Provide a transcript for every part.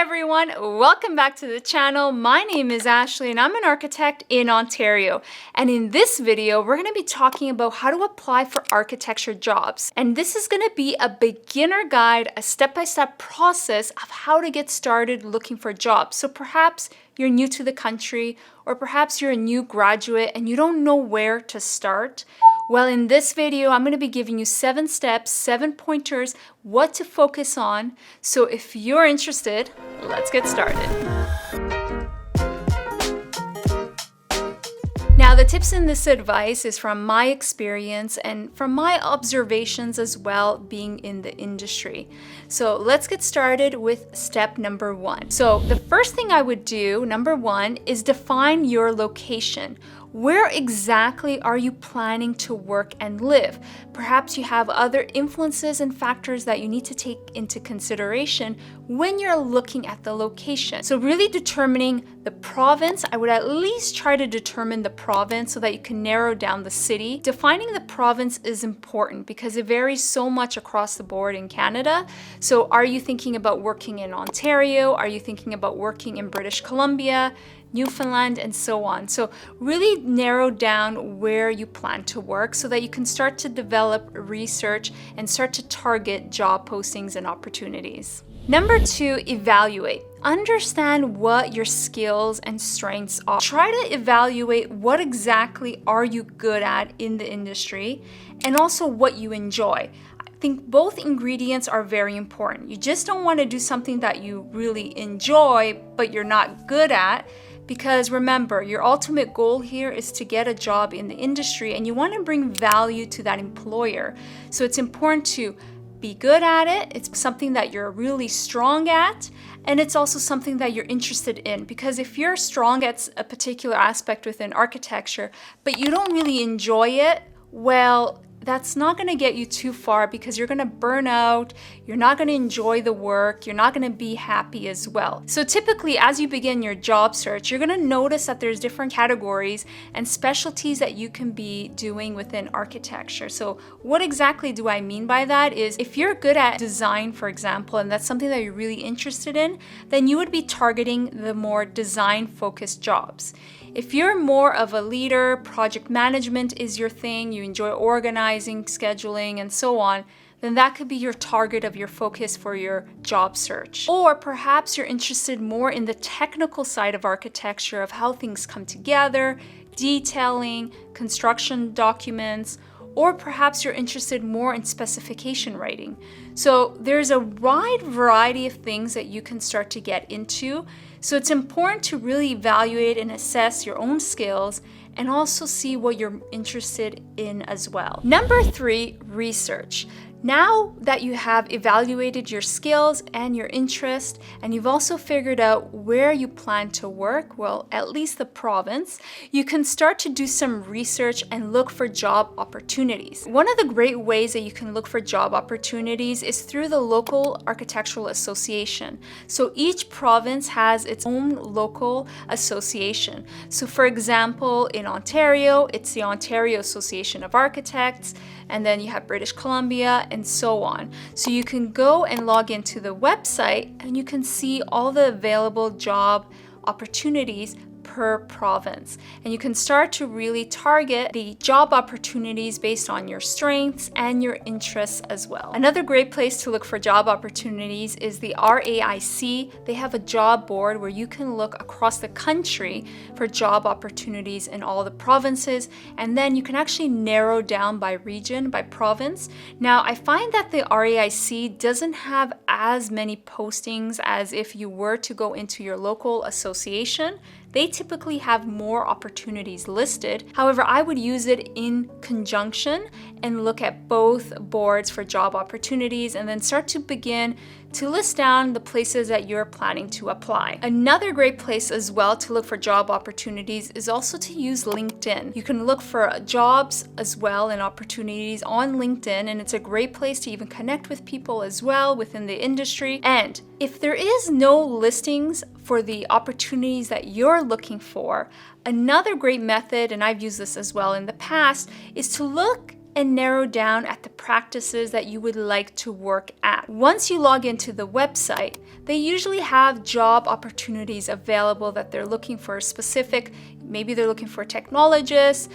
everyone, welcome back to the channel. My name is Ashley and I'm an architect in Ontario. And in this video, we're going to be talking about how to apply for architecture jobs. And this is going to be a beginner guide, a step-by-step process of how to get started looking for jobs. So perhaps you're new to the country, or perhaps you're a new graduate and you don't know where to start. Well, in this video, I'm going to be giving you 7 steps, 7 pointers, what to focus on. So if you're interested, let's get started. Now, the tips in this advice is from my experience and from my observations as well, being in the industry. So let's get started with step number 1. So the first thing I would do, number 1, is define your location. Where exactly are you planning to work and live? Perhaps you have other influences and factors that you need to take into consideration when you're looking at the location. So really determining the province, I would at least try to determine the province so that you can narrow down the city. Defining the province is important because it varies so much across the board in Canada. So are you thinking about working in Ontario? Are you thinking about working in British Columbia, Newfoundland, and so on? So really narrow down where you plan to work so that you can start to develop research and start to target job postings and opportunities. Number 2, evaluate. Understand what your skills and strengths are. Try to evaluate what exactly are you good at in the industry and also what you enjoy. I think both ingredients are very important. You just don't want to do something that you really enjoy but you're not good at. Because remember, your ultimate goal here is to get a job in the industry and you want to bring value to that employer. So it's important to be good at it. It's something that you're really strong at, and it's also something that you're interested in. Because if you're strong at a particular aspect within architecture, but you don't really enjoy it, well, that's not going to get you too far because you're going to burn out, you're not going to enjoy the work, you're not going to be happy as well. So typically, as you begin your job search, you're going to notice that there's different categories and specialties that you can be doing within architecture. So what exactly do I mean by that is if you're good at design, for example, and that's something that you're really interested in, then you would be targeting the more design-focused jobs. If you're more of a leader, project management is your thing, you enjoy organizing, scheduling, and so on, then that could be your target of your focus for your job search. Or perhaps you're interested more in the technical side of architecture, of how things come together, detailing, construction documents, or perhaps you're interested more in specification writing. So there's a wide variety of things that you can start to get into. So it's important to really evaluate and assess your own skills and also see what you're interested in as well. Number 3, research. Now that you have evaluated your skills and your interest, and you've also figured out where you plan to work, well, at least the province, you can start to do some research and look for job opportunities. One of the great ways that you can look for job opportunities is through the local architectural association. So each province has its own local association. So for example, in Ontario, it's the Ontario Association of Architects, and then you have British Columbia, and so on. So you can go and log into the website and you can see all the available job opportunities per province. And you can start to really target the job opportunities based on your strengths and your interests as well. Another great place to look for job opportunities is the RAIC. They have a job board where you can look across the country for job opportunities in all the provinces, and then you can actually narrow down by region, by province. Now, I find that the RAIC doesn't have as many postings as if you were to go into your local association. They typically have more opportunities listed. However, I would use it in conjunction and look at both boards for job opportunities and then start to begin to list down the places that you're planning to apply. Another great place as well to look for job opportunities is also to use LinkedIn. You can look for jobs as well and opportunities on LinkedIn, and it's a great place to even connect with people as well within the industry. And if there is no listings for the opportunities that you're looking for, another great method, and I've used this as well in the past, is to look and narrow down at the practices that you would like to work at. Once you log into the website, they usually have job opportunities available that they're looking for specific. Maybe they're looking for technologists,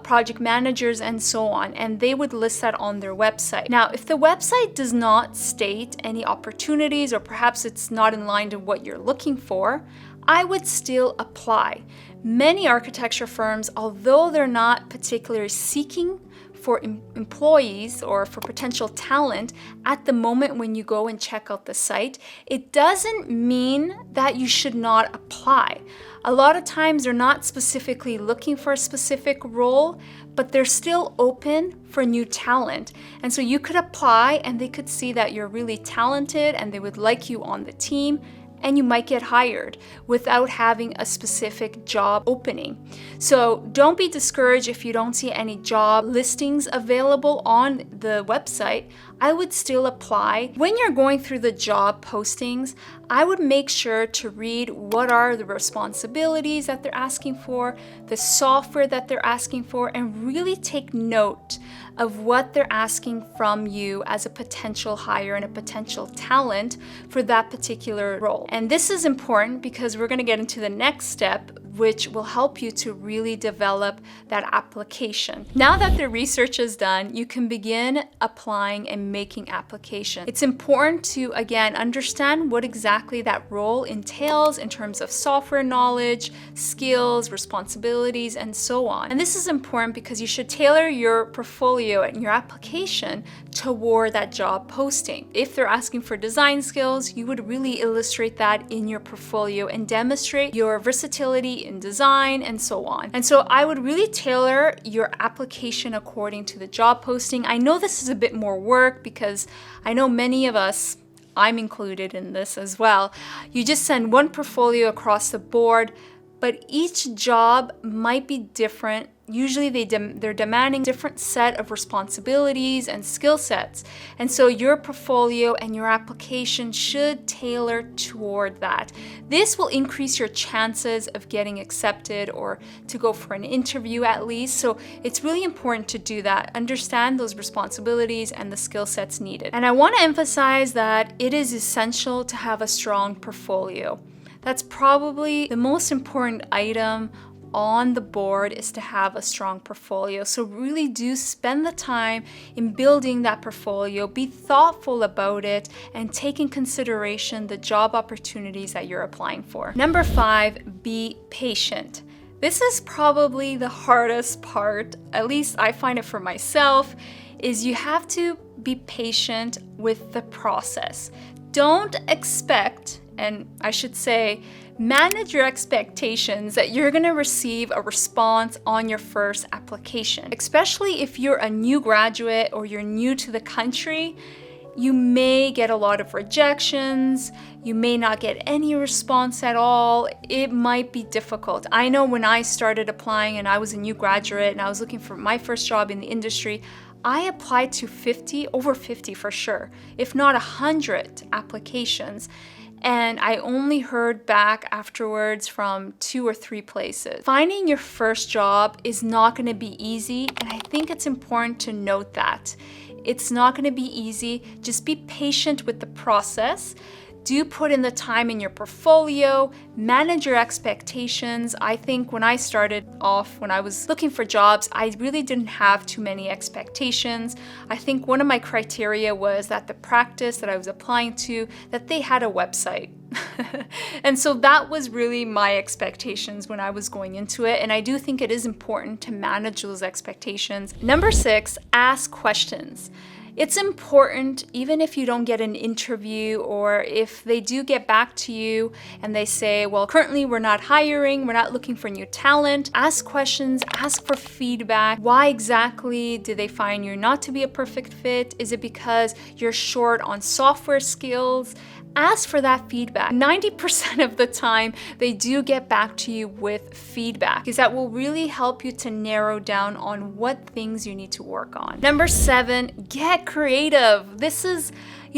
project managers, and so on, and they would list that on their website. Now, if the website does not state any opportunities, or perhaps it's not in line to what you're looking for, I would still apply. Many architecture firms, although they're not particularly seeking for employees or for potential talent at the moment when you go and check out the site, it doesn't mean that you should not apply. A lot of times they're not specifically looking for a specific role, but they're still open for new talent. And so you could apply and they could see that you're really talented and they would like you on the team, and you might get hired without having a specific job opening. So don't be discouraged if you don't see any job listings available on the website. I would still apply. When you're going through the job postings, I would make sure to read what are the responsibilities that they're asking for, the software that they're asking for, and really take note of what they're asking from you as a potential hire and a potential talent for that particular role. And this is important because we're going to get into the next step, which will help you to really develop that application. Now that the research is done, you can begin applying and making application. It's important to, again, understand what exactly that role entails in terms of software knowledge, skills, responsibilities, and so on. And this is important because you should tailor your portfolio and your application toward that job posting. If they're asking for design skills, you would really illustrate that in your portfolio and demonstrate your versatility in design and so on. And so I would really tailor your application according to the job posting. I know this is a bit more work because I know many of us, I'm included in this as well, you just send one portfolio across the board, but each job might be different. Usually they're demanding a different set of responsibilities and skill sets. And so your portfolio and your application should tailor toward that. This will increase your chances of getting accepted or to go for an interview at least. So it's really important to do that. Understand those responsibilities and the skill sets needed. And I want to emphasize that it is essential to have a strong portfolio. That's probably the most important item on the board, is to have a strong portfolio. So really do spend the time in building that portfolio, be thoughtful about it, and take in consideration the job opportunities that you're applying for. Number 5, be patient. This is probably the hardest part, at least I find it for myself, is you have to be patient with the process. Don't expect, and I should say, manage your expectations that you're going to receive a response on your first application. Especially if you're a new graduate or you're new to the country, you may get a lot of rejections. You may not get any response at all. It might be difficult. I know when I started applying and I was a new graduate and I was looking for my first job in the industry, I applied to over 50 for sure, if not 100 applications. And I only heard back afterwards from 2 or 3 places. Finding your first job is not going to be easy, and I think it's important to note that. It's not going to be easy. Just be patient with the process. Do put in the time in your portfolio, manage your expectations. I think when I started off, when I was looking for jobs, I really didn't have too many expectations. I think one of my criteria was that the practice that I was applying to, that they had a website. And so that was really my expectations when I was going into it. And I do think it is important to manage those expectations. Number 6, ask questions. It's important, even if you don't get an interview, or if they do get back to you and they say, well, currently we're not hiring, we're not looking for new talent. Ask questions, ask for feedback. Why exactly did they find you not to be a perfect fit? Is it because you're short on software skills? Ask for that feedback. 90% of the time, they do get back to you with feedback, because that will really help you to narrow down on what things you need to work on. Number 7, get creative. This is,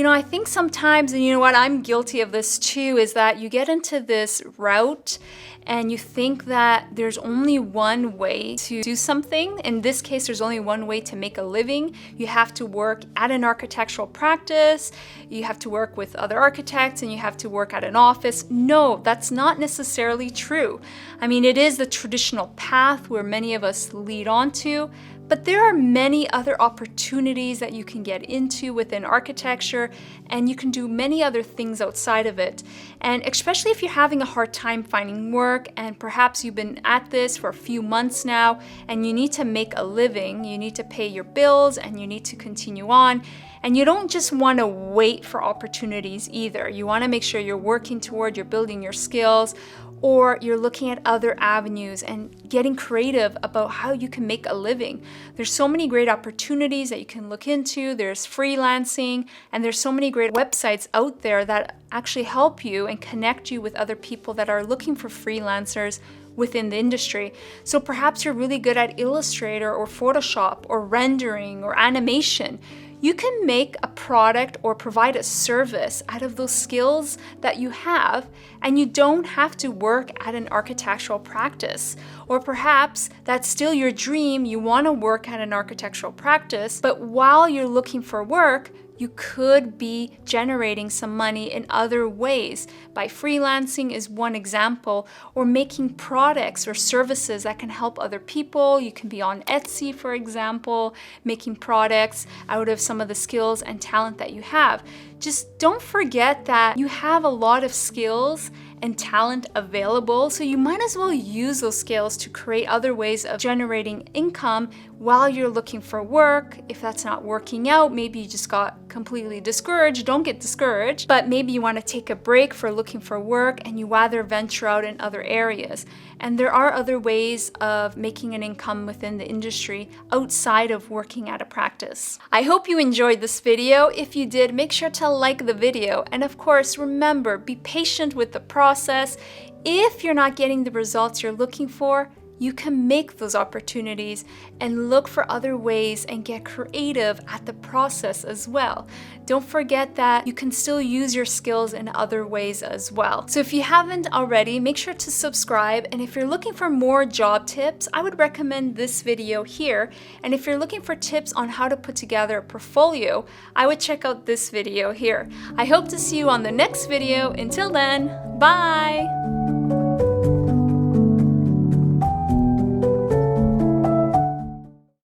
I think sometimes, and you know what, I'm guilty of this too, is that you get into this route and you think that there's only one way to do something. In this case, there's only one way to make a living. You have to work at an architectural practice, you have to work with other architects, and you have to work at an office. No, that's not necessarily true. I mean, it is the traditional path where many of us lead on to, but there are many other opportunities that you can get into within architecture, and you can do many other things outside of it. And especially if you're having a hard time finding work, and perhaps you've been at this for a few months now, and you need to make a living, you need to pay your bills, and you need to continue on. And you don't just want to wait for opportunities either. You want to make sure you're working toward, you're building your skills, or you're looking at other avenues and getting creative about how you can make a living. There's so many great opportunities that you can look into. There's freelancing, and there's so many great websites out there that actually help you and connect you with other people that are looking for freelancers within the industry. So perhaps you're really good at Illustrator or Photoshop or rendering or animation. You can make a product or provide a service out of those skills that you have, and you don't have to work at an architectural practice. Or perhaps that's still your dream, you want to work at an architectural practice, but while you're looking for work, you could be generating some money in other ways. By freelancing is one example, or making products or services that can help other people. You can be on Etsy, for example, making products out of some of the skills and talent that you have. Just don't forget that you have a lot of skills and talent available, so you might as well use those skills to create other ways of generating income while you're looking for work. If that's not working out, maybe you just got completely discouraged. Don't get discouraged, but maybe you want to take a break for looking for work and you rather venture out in other areas. And there are other ways of making an income within the industry outside of working at a practice. I hope you enjoyed this video. If you did, make sure to like the video. And of course, remember, be patient with the process. If you're not getting the results you're looking for, you can make those opportunities and look for other ways and get creative at the process as well. Don't forget that you can still use your skills in other ways as well. So if you haven't already, make sure to subscribe. And if you're looking for more job tips, I would recommend this video here. And if you're looking for tips on how to put together a portfolio, I would check out this video here. I hope to see you on the next video. Until then, bye!